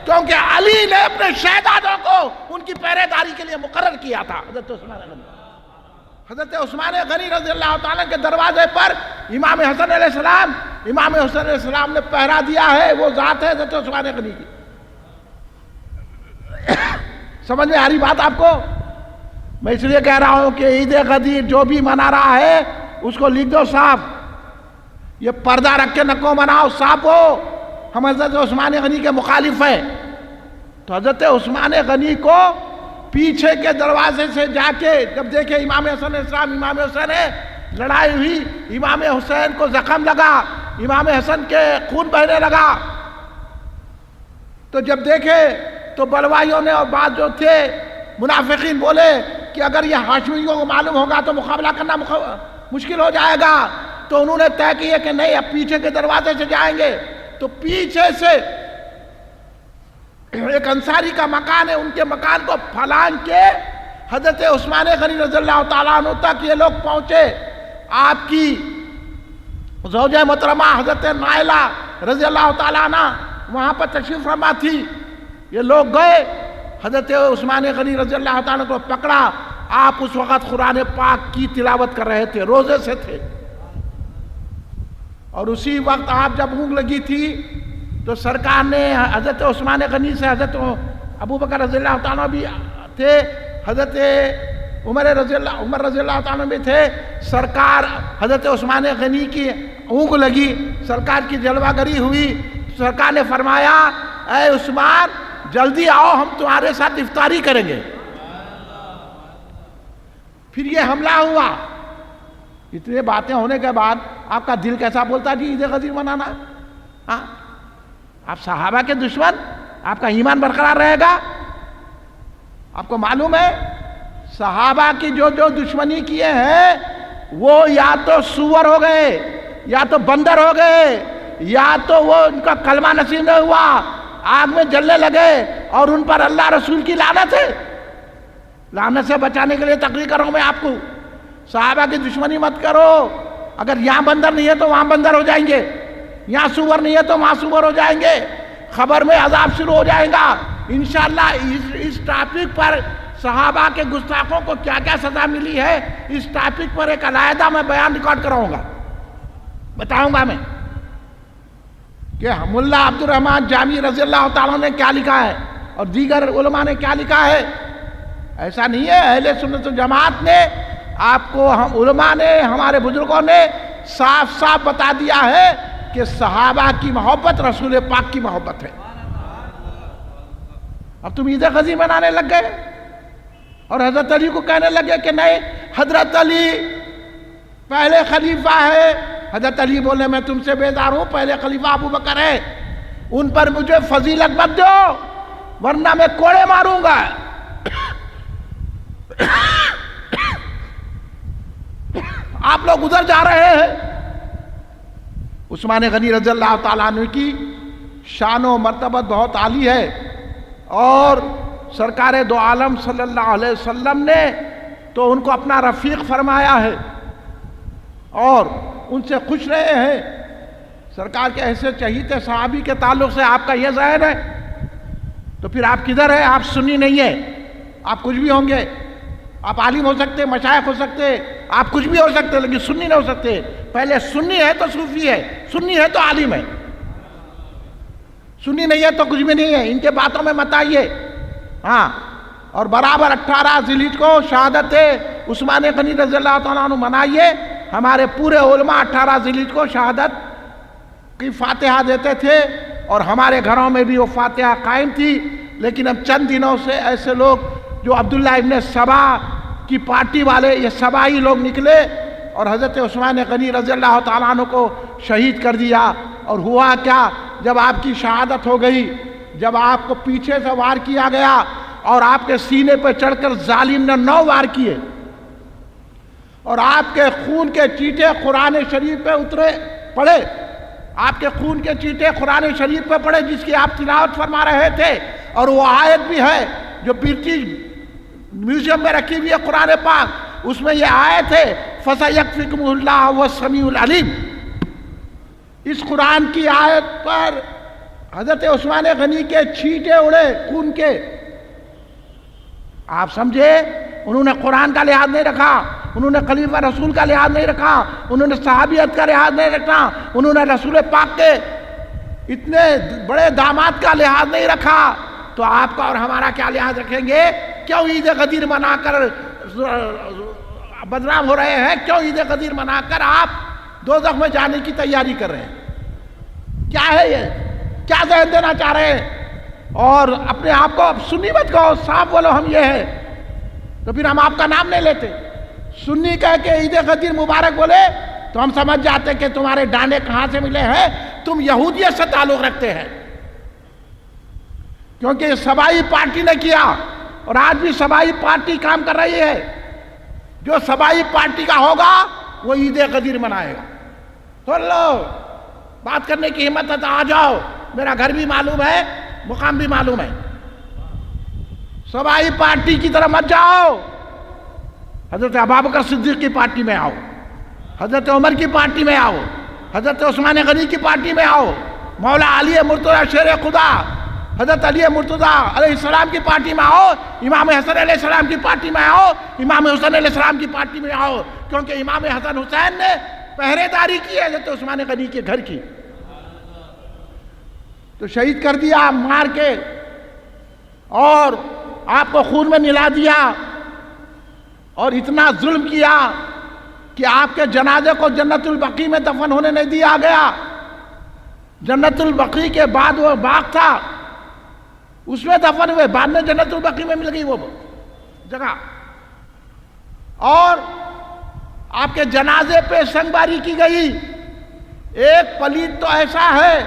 کیونکہ علی نے اپنے شہزادوں کو ان کی پہرے داری کے لیے مقرر کیا تھا۔ حضرت عثمان غنی رضی اللہ تعالیٰ کے دروازے پر امام حسن علیہ السلام نے پہرا دیا ہے، وہ ذات ہے حضرت عثمان غنی کی۔ سمجھ میں آ رہی بات آپ کو؟ میں اس لیے کہہ رہا ہوں کہ عید غدیر جو بھی منا رہا ہے اس کو لکھ دو صاف، یہ پردہ رکھ کے نکو مناؤ، صاف ہو ہم حضرت عثمان غنی کے مخالف ہیں۔ تو حضرت عثمان غنی کو پیچھے کے دروازے سے جا کے جب دیکھے امام حسن علیہ السلام، امام حسین ہے، لڑائی ہوئی، امام حسین کو زخم لگا، امام حسن کے خون بہنے لگا، تو جب دیکھے تو بلوائیوں نے اور بعض جو تھے منافقین بولے کہ اگر یہ ہاشمیوں کو معلوم ہوگا تو مقابلہ کرنا مشکل ہو جائے گا، تو انہوں نے طے کیا کہ نہیں، اب پیچھے کے دروازے سے جائیں گے۔ تو پیچھے سے ایک انصاری کا مکان ہے، ان کے مکان کو پھلانگ کے حضرت عثمان غنی رضی اللہ تعالیٰ عنہ تک یہ لوگ پہنچے۔ آپ کی زوجہ محترمہ حضرت نائلہ رضی اللہ تعالیٰ عنہ وہاں پر تشریف فرما تھی۔ یہ لوگ گئے، حضرت عثمان غنی رضی اللہ تعالیٰ کو پکڑا۔ آپ اس وقت قرآن پاک کی تلاوت کر رہے تھے، روزے سے تھے، اور اسی وقت آپ جب اونگ لگی تھی تو سرکار نے حضرت عثمان غنی سے، حضرت ابو بکر رضی اللہ تعالیٰ بھی تھے، حضرت عمر رضی اللہ تعالیٰ بھی تھے، سرکار حضرت عثمان غنی کی اونگ لگی، سرکار کی جلوہ گری ہوئی، سرکار نے فرمایا اے عثمان جلدی آؤ، ہم تمہارے ساتھ افطاری کریں گے۔ پھر یہ حملہ ہوا۔ اتنے باتیں ہونے کے بعد آپ کا دل کیسا بولتا جی عید غدیر منانا؟ آپ صحابہ کے دشمن، آپ کا ایمان برقرار رہے گا؟ آپ کو معلوم ہے صحابہ کی جو دشمنی کیے ہیں وہ یا تو سور ہو گئے، یا تو بندر ہو گئے، یا تو وہ ان کا کلمہ نصیب نہیں ہوا، آگ میں جلنے لگے، اور ان پر اللہ رسول کی لعنت ہے۔ لعنت سے بچانے کے لیے تقریر کروں میں آپ کو، صحابہ کی دشمنی مت کرو۔ اگر یہاں بندر نہیں ہے تو وہاں بندر ہو جائیں گے، یہاں سور نہیں ہے تو وہاں سور ہو جائیں گے، خبر میں عذاب شروع ہو جائے گا۔ انشاءاللہ اس ٹاپک پر صحابہ کے گستاخوں کو کیا کیا سزا ملی ہے، اس ٹاپک پر ایک علیحدہ میں بیان ریکارڈ کراؤں گا، بتاؤں گا میں کہ ملا عبد الرحمن جامی رضی اللہ تعالیٰ نے کیا لکھا ہے اور دیگر علماء نے کیا لکھا ہے۔ ایسا نہیں ہے، اہل سنت و جماعت نے آپ کو، ہم علماء نے، ہمارے بزرگوں نے صاف صاف بتا دیا ہے کہ صحابہ کی محبت رسول پاک کی محبت ہے۔ اب تم عید غدیر منانے لگ گئے اور حضرت علی کو کہنے لگے کہ نہیں، حضرت علی پہلے خلیفہ ہے۔ حضرت علی بولے میں تم سے بیزار ہوں، پہلے خلیفہ ابو بکر ہے، ان پر مجھے فضیلت مت دو ورنہ میں کوڑے ماروں گا۔ آپ لوگ ادھر جا رہے ہیں۔ عثمان غنی رضی اللہ تعالیٰ عنہ کی شان و مرتبت بہت عالی ہے، اور سرکار دو عالم صلی اللہ علیہ وسلم نے تو ان کو اپنا رفیق فرمایا ہے اور ان سے خوش رہے ہیں۔ سرکار کے ایسے چہیتے صحابی کے تعلق سے آپ کا یہ ذہن ہے تو پھر آپ کدھر ہیں؟ آپ سنی نہیں ہیں، آپ کچھ بھی ہوں گے، آپ عالم ہو سکتے، مشائخ ہو سکتے، آپ کچھ بھی ہو سکتے، لیکن سنی نہیں ہو سکتے۔ پہلے سنی ہے تو صوفی ہے، سنی ہے تو عالم ہے، سنی نہیں ہے تو کچھ بھی نہیں ہے، ان کے باتوں میں مت آئیے. ہاں، اور برابر 18 ذی الحجہ کو شہادت عثمان غنی رضی اللہ تعالیٰ عنہ منائیے. ہمارے پورے علماء 18 ذی الحجہ کو شہادت کی فاتحہ دیتے تھے اور ہمارے گھروں میں بھی وہ فاتحہ قائم تھی. لیکن اب چند دنوں سے ایسے لوگ جو عبداللہ ابن سبا کی پارٹی والے، یہ سبائی لوگ نکلے اور حضرت عثمان غنی رضی اللہ تعالیٰ عنہ کو شہید کر دیا. اور ہوا کیا، جب آپ کی شہادت ہو گئی، جب آپ کو پیچھے سے وار کیا گیا اور آپ کے سینے پہ چڑھ کر ظالم نے 9 وار کیے اور آپ کے خون کے چیٹے قرآن شریف پہ پڑے، آپ کے خون کے چیٹے قرآن شریف پہ پڑے جس کی آپ تلاوت فرما رہے تھے. اور وہ آیت بھی ہے جو برٹش میوزیم میں رکھی ہوئی ہے قرآن پاک، اس میں یہ آیت ہے فَسَيَكْفِكُمُ اللَّهُ وَالسَّمِيعُ الْعَلِيمُ. اس قرآن کی آیت پر حضرت عثمان غنی کے چھینٹے اڑے خون کے. آپ سمجھے، انہوں نے قرآن کا لحاظ نہیں رکھا، انہوں نے خلیفہ رسول کا لحاظ نہیں رکھا، انہوں نے صحابیت کا لحاظ نہیں رکھا، انہوں نے رسول پاک کے اتنے بڑے داماد کا لحاظ نہیں رکھا. تو آپ کا اور ہمارا کیا لحاظ رکھیں گے؟ کیوں عید غدیر منا کر بدنام ہو رہے ہیں؟ کیوں عید غدیر منا کر آپ دوزخ میں جانے کی تیاری کر رہے ہیں؟ کیا ہے یہ؟ کیا ذہن دینا چاہ رہے ہیں؟ اور اپنے آپ کو سنی مت کہو، صاف بولو ہم یہ ہے، تو پھر ہم آپ کا نام نہیں لیتے. سنی کہہ کے عید غدیر مبارک بولے تو ہم سمجھ جاتے کہ تمہارے ڈانڈے کہاں سے ملے ہیں، تم یہودیت سے تعلق رکھتے ہیں. کیونکہ یہ سبائی پارٹی نے کیا اور آج بھی سبائی پارٹی کام کر رہی ہے. جو سبائی پارٹی کا ہوگا وہ عید غدیر منائے گا. تو لو، بات کرنے کی ہمت ہے تو آ جاؤ، میرا گھر بھی معلوم ہے، مقام بھی معلوم ہے. سبائی پارٹی کی طرف مت جاؤ، حضرت ابوبکر صدیق کی پارٹی میں آؤ، حضرت عمر کی پارٹی میں آؤ، حضرت عثمان غنی کی پارٹی میں آؤ، مولا علی مرتضیٰ شیر خدا حضرت علی مرتضیٰ علیہ السلام کی پارٹی میں آؤ، امام حسن علیہ السلام کی پارٹی میں آؤ، امام حسین علیہ السلام کی پارٹی میں آؤ. کیونکہ امام حسن حسین نے پہرے داری کی ہے حضرت عثمان غنی کے گھر کی. تو شہید کر دیا مار کے اور آپ کو خون میں نلا دیا اور اتنا ظلم کیا کہ آپ کے جنازے کو جنت البقیع میں دفن ہونے نہیں دیا گیا. جنت البقیع کے بعد وہ باغ تھا، اس میں دفن ہوئے، بعد میں جنت البقیع میں مل گئی وہ جگہ. اور آپ کے جنازے پہ سنگ باری کی گئی. ایک پلید تو ایسا ہے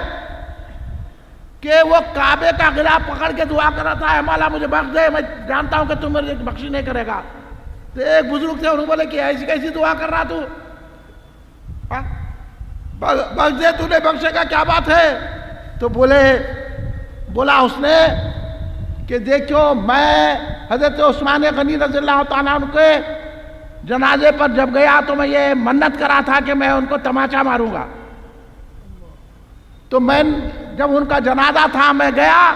کہ وہ کعبے کا غلاف پکڑ کے دعا کر رہا تھا، اے مولا مجھے بخش دے، میں جانتا ہوں کہ تم مجھے بخشی نہیں کرے گا. تو ایک بزرگ تھے، انہوں بولے کہ ایسی کیسی دعا کر رہا تو، بخش دے، تو نے بخشے گا، کیا بات ہے؟ تو بولا اس نے کہ دیکھو، میں حضرت عثمان غنی رضی اللہ تعالیٰ عنہ کے جنازے پر جب گیا تو میں یہ منت کرا تھا کہ میں ان کو تماچا ماروں گا. تو میں جب ان کا جنازہ تھا میں گیا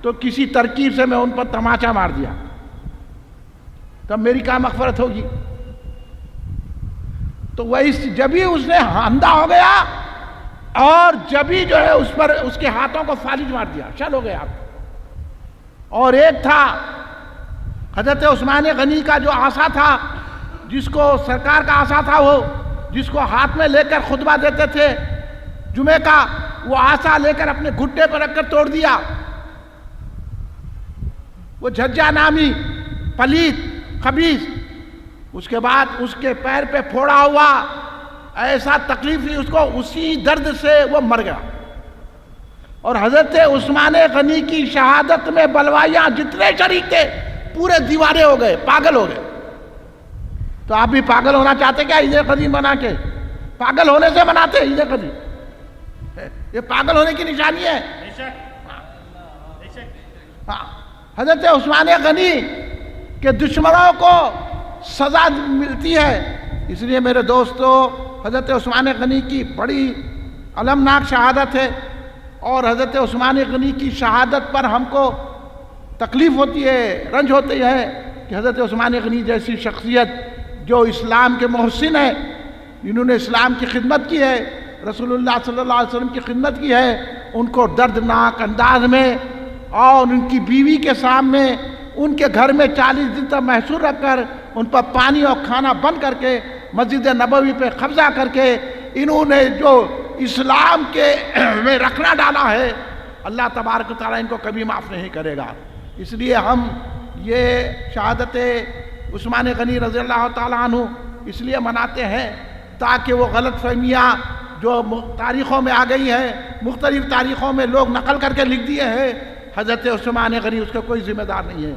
تو کسی ترکیب سے میں ان پر تماچا مار دیا. تب میری کیا مغفرت ہوگی؟ تو جبھی اس نے اندھا ہو گیا اور جبھی جو ہے اس پر اس کے ہاتھوں کو فالج مار دیا، شل ہو گیا. اور ایک تھا حضرت عثمان غنی کا جو عصا تھا، جس کو سرکار کا عصا تھا، وہ جس کو ہاتھ میں لے کر خطبہ دیتے تھے جمعے کا، وہ عصا لے کر اپنے گھٹنے پر رکھ کر توڑ دیا. وہ جھجا نامی پلید خبیث، اس کے بعد اس کے پیر پہ پھوڑا ہوا، ایسا تکلیف ہوئی اس کو، اسی درد سے وہ مر گیا. اور حضرت عثمان غنی کی شہادت میں بلوائیاں جتنے شریک تھے پورے دیوانے ہو گئے، پاگل ہو گئے. تو آپ بھی پاگل ہونا چاہتے کیا عید غدیر منا کے؟ پاگل ہونے سے مناتے عید غدیر، یہ پاگل ہونے کی نشانی ہے. حضرت عثمان غنی کے دشمنوں کو سزا ملتی ہے. اس لیے میرے دوستو، حضرت عثمان غنی کی بڑی المناک شہادت ہے، اور حضرت عثمان غنی کی شہادت پر ہم کو تکلیف ہوتی ہے، رنج ہوتی ہے کہ حضرت عثمان غنی جیسی شخصیت جو اسلام کے محسن ہے، جنہوں نے اسلام کی خدمت کی ہے، رسول اللہ صلی اللہ علیہ وسلم کی خدمت کی ہے، ان کو دردناک انداز میں اور ان کی بیوی کے سامنے ان کے گھر میں 40 دن تک محصور رکھ کر ان پر پانی اور کھانا بند کر کے مسجد نبوی پہ قبضہ کر کے انہوں نے جو اسلام کے میں رکھنا ڈالا ہے، اللہ تبارک و تعالیٰ ان کو کبھی معاف نہیں کرے گا۔ اس لیے ہم یہ شہادت عثمان غنی رضی اللہ تعالیٰ عنہ اس لیے مناتے ہیں تاکہ وہ غلط فہمیاں جو تاریخوں میں آ گئی ہیں، مختلف تاریخوں میں لوگ نقل کر کے لکھ دیے ہیں، حضرت عثمان غنی اس کا کوئی ذمہ دار نہیں ہے۔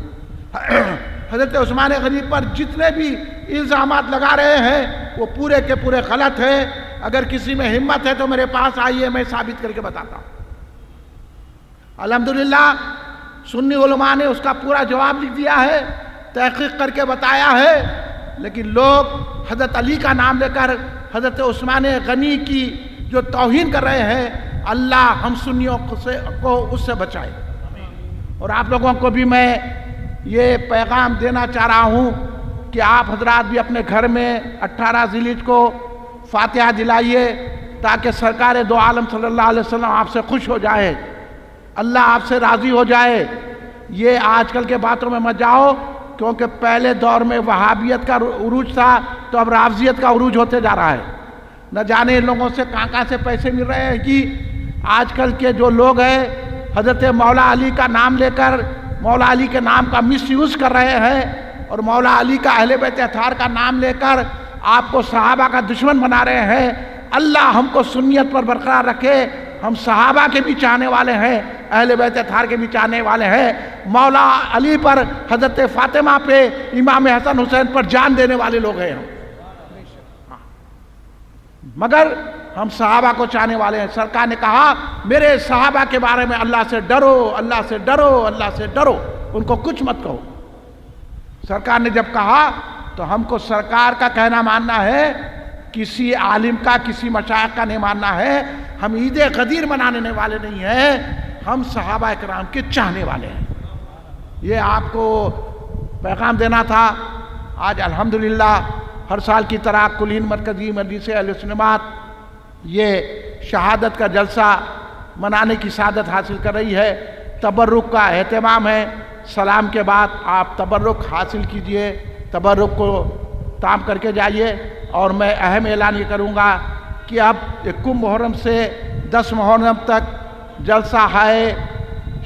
حضرت عثمان غنی پر جتنے بھی الزامات لگا رہے ہیں وہ پورے کے پورے غلط ہیں۔ اگر کسی میں ہمت ہے تو میرے پاس آئیے، میں ثابت کر کے بتاتا ہوں۔ الحمدللہ سنی علماء نے اس کا پورا جواب لکھ دیا ہے، تحقیق کر کے بتایا ہے، لیکن لوگ حضرت علی کا نام لے کر حضرت عثمان غنی کی جو توہین کر رہے ہیں، اللہ ہم سنیوں کو اس سے بچائے۔ اور آپ لوگوں کو بھی میں یہ پیغام دینا چاہ رہا ہوں کہ آپ حضرات بھی اپنے گھر میں 18 ذی الحجہ کو فاتحہ دلائیے تاکہ سرکار دو عالم صلی اللہ علیہ وسلم آپ سے خوش ہو جائے، اللہ آپ سے راضی ہو جائے۔ یہ آج کل کے باتوں میں مت جاؤ، کیونکہ پہلے دور میں وہابیت کا عروج تھا تو اب رافضیت کا عروج ہوتے جا رہا ہے۔ نہ جانے ان لوگوں سے کہاں سے پیسے مل رہے ہیں کہ آج کل کے جو لوگ ہیں حضرت مولا علی کا نام لے کر مولا علی کے نام کا مس یوز کر رہے ہیں، اور مولا علی کا اہل بیت اطہار کا نام لے کر آپ کو صحابہ کا دشمن بنا رہے ہیں۔ اللہ ہم کو سنیت پر برقرار رکھے، ہم صحابہ کے بھی چاہنے والے ہیں، اہل بیت اطہار کے بھی چاہنے والے ہیں، مولا علی پر، حضرت فاطمہ پہ، امام حسن حسین پر جان دینے والے لوگ ہیں ہم، مگر ہم صحابہ کو چاہنے والے ہیں۔ سرکار نے کہا میرے صحابہ کے بارے میں اللہ سے ڈرو، اللہ سے ڈرو، اللہ سے ڈرو، ان کو کچھ مت کہو۔ سرکار نے جب کہا تو ہم کو سرکار کا کہنا ماننا ہے، کسی عالم کا، کسی مشائخ کا نہیں ماننا ہے۔ ہم عید غدیر منانے والے نہیں ہیں، ہم صحابہ اکرام کے چاہنے والے ہیں۔ یہ آپ کو پیغام دینا تھا۔ آج الحمدللہ ہر سال کی طرح کلین مرکزی مجلس اہل سنت یہ شہادت کا جلسہ منانے کی سعادت حاصل کر رہی ہے۔ تبرک کا اہتمام ہے، سلام کے بعد آپ تبرک حاصل کیجئے، تبرک کو تام کر کے جائیے۔ اور میں اہم اعلان یہ کروں گا کہ اب 1 محرم سے 10 محرم تک جلسہ ہے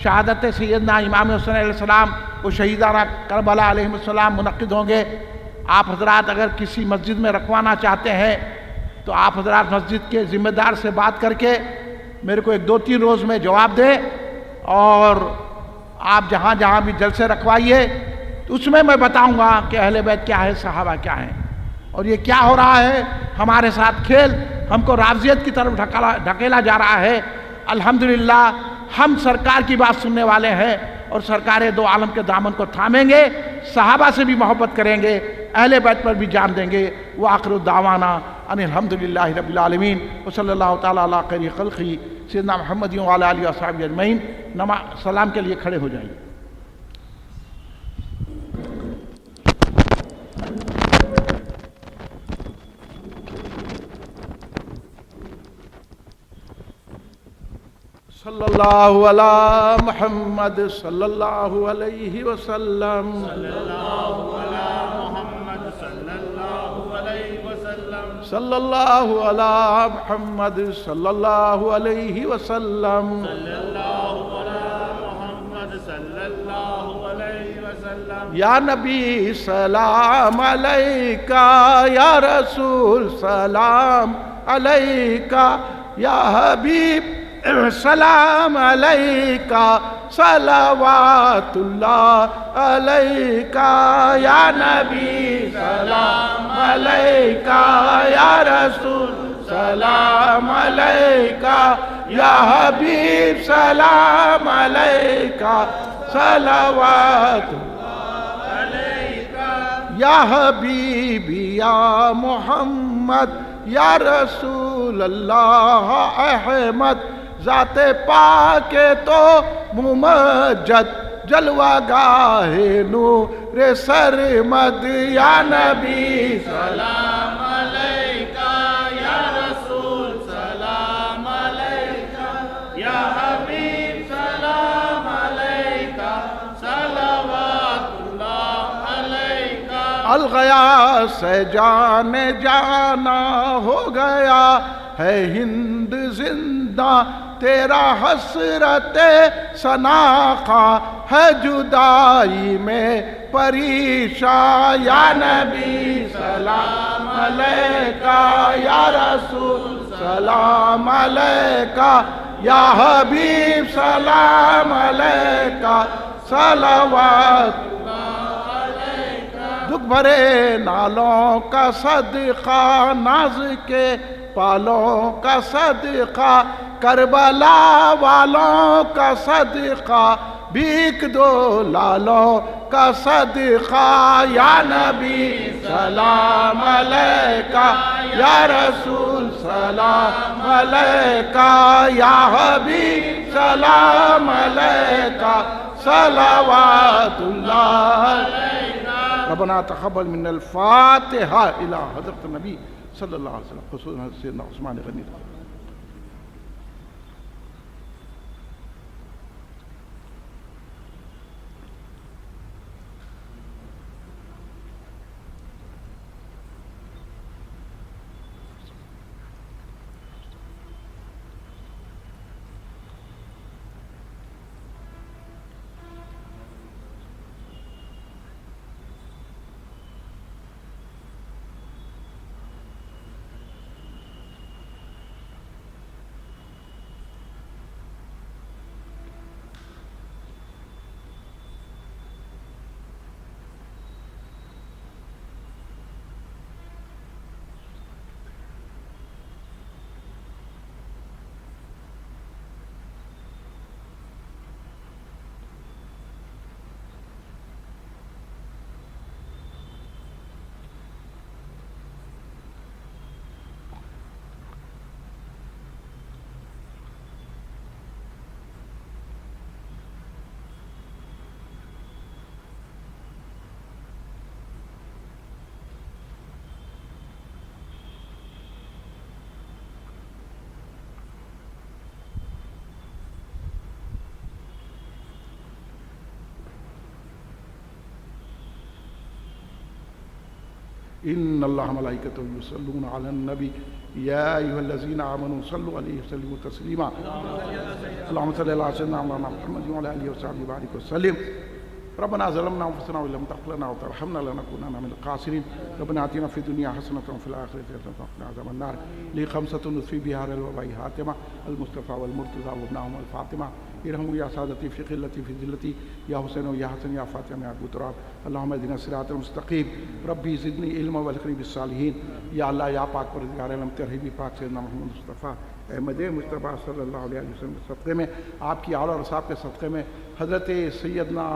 شہادت سیدنا امام حسین علیہ السلام و شہیدانہ کربلا علیہ السلام منعقد ہوں گے۔ آپ حضرات اگر کسی مسجد میں رکھوانا چاہتے ہیں تو آپ حضرات مسجد کے ذمہ دار سے بات کر کے میرے کو 1-2-3 روز میں جواب دیں، اور آپ جہاں جہاں بھی جلسے رکھوائیے تو اس میں بتاؤں گا کہ اہل بیت کیا ہے، صحابہ کیا ہیں، اور یہ کیا ہو رہا ہے ہمارے ساتھ کھیل، ہم کو رافضیت کی طرف ڈھکیلا جا رہا ہے۔ الحمدللہ ہم سرکار کی بات سننے والے ہیں اور سرکار دو عالم کے دامن کو تھامیں گے، صحابہ سے بھی محبت کریں گے، اہل بیت پر بھی جان دیں گے۔ وآخر دعوانا ان الحمدللہ رب العالمین وصلی اللہ تعالیٰ علی خیر خلقہ سیدنا محمد وعلی آلہ وصحبہ اجمعین۔ سلام کے لیے کھڑے ہو جائیے۔ صلی اللہ علی محمد صلی اللہ علیہ وسلم، صلی اللہ علی محمد صلی اللہ علیہ وسلم، صلی اللہ علی محمد صلی اللہ علیہ وسلم، صلی اللہ علی محمد صلی اللہ علیہ وسلم۔ یا نبی سلام علیکہ، یا رسول سلام علیکہ، یا حبیب سلام علیکہ، صلوات اللہ علیکہ، یا نبی سلام علیکہ، یا رسول سلام علیکہ، یا حبیب سلام علیکہ، صلوات اللہ علیکہ، یا حبیبی یا محمد، یا رسول اللہ احمد، ذات پاک تو ممجد، جلوہ گاہ نور سرمد، یا نبی سلام علیکہ، یا رسول سلام علیکہ، یا الغیا سے جان جانا ہو گیا ہے ہند زندہ تیرا حسرت ثنا ہے جدائی میں پریشاں یا نبی سلام علیکہ یا رسول سلام علیکہ یا حبیب سلام علیکہ صلوات دکھ بھرے نالوں کا صدقہ ناز کے پالوں کا صدقہ کربلا والوں کا صدقہ بھیک دو لالوں کا صدقہ یا نبی سلام علیکہ یا رسول سلام علیکہ یا حبیب سلام علیکہ صلوات اللہ ربنا تقبل من الفاتحہ الى حضرت نبی صلی اللہ علیہ وسلم خصوصاً سیدنا عثمان غنی ان اللہ ملائکتہ یصلون علی النبی یا ایھا الذین آمنوا صلوا علیہ وسلموا تسلیما اللہم صلی اللہ علیہ وسلم محمد وعلی آلہ وصحبہ وبارک وسلم ربنا ظلمنا انفسنا وان لم تغفر لنا وترحمنا لنكونن من الخاسرين ربنا آتنا في الدنيا حسنة وفي الآخرة حسنة وقنا عذاب النار لي خمسة نصفي بها الوباء حاتمة المصطفى والمرتضى وابنهم الفاطمة ارحموا يا سادتي في قلتي في ذلتي يا حسين ويا حسن يا فاطمة يا ابو تراب اللهم اهدنا الصراط المستقيم ربي زدني علما والحقني بالصالحين یا اللہ یا پاک پروردگار عالم ترحیبی پاک سیدنا محمد مصطفیٰ احمد مصطفیٰ صلی اللہ علیہ وسلم کے صدقے میں آپ کی آل اور اصحاب کے صدقے میں حضرت سیدنا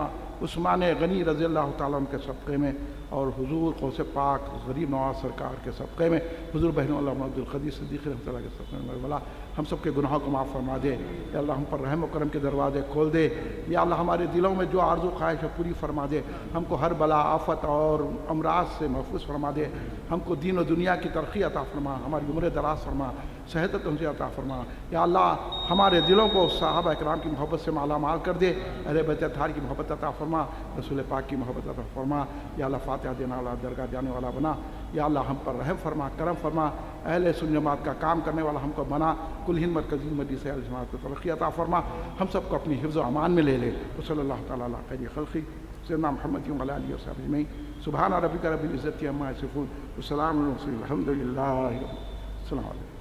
عثمان غنی رضی اللہ تعالیٰ عنہ کے صدقے میں اور حضور غوث پاک غریب نواز سرکار کے صدقے میں حضور بہن اللہ عبد القدیر صدیق رحمۃ اللہ کے صدقے میں مولا ہم سب کے گناہوں کو معاف فرما دے یا اللہ ہم پر رحم و کرم کے دروازے کھول دے یا اللہ ہمارے دلوں میں جو آرزو خواہش ہے پوری فرما دے ہم کو ہر بلا آفت اور امراض سے محفوظ فرما دے ہم کو دین و دنیا کی ترقی عطا فرما ہماری عمر دراز فرما صحت و تنظیم عطا فرما یا اللہ ہمارے دلوں کو صحابہ اکرام کی محبت سے مالا مال کر دے اہل بیت اطہار کی محبت عطا فرما رسول پاک کی محبت عطا فرما یا اللہ فاتحہ دینے والا درگاہ جانے والا بنا یا اللہ ہم پر رحم فرما کرم فرما اہل سنت جماعت کا کام کرنے والا ہم کو بنا کل ہند مرکزی مجلس اہل جماعت کو ترقی عطا فرما ہم سب کو اپنی حفظ و امان میں لے لے صلی اللہ تعالیٰ علیہ خیر خلقی سیدنا محمد وعلی آلہ وصحبہ اجمعین سبحان ربک رب العزت عما یصفون وسلام علی المرسلین الحمد للہ السلام علیکم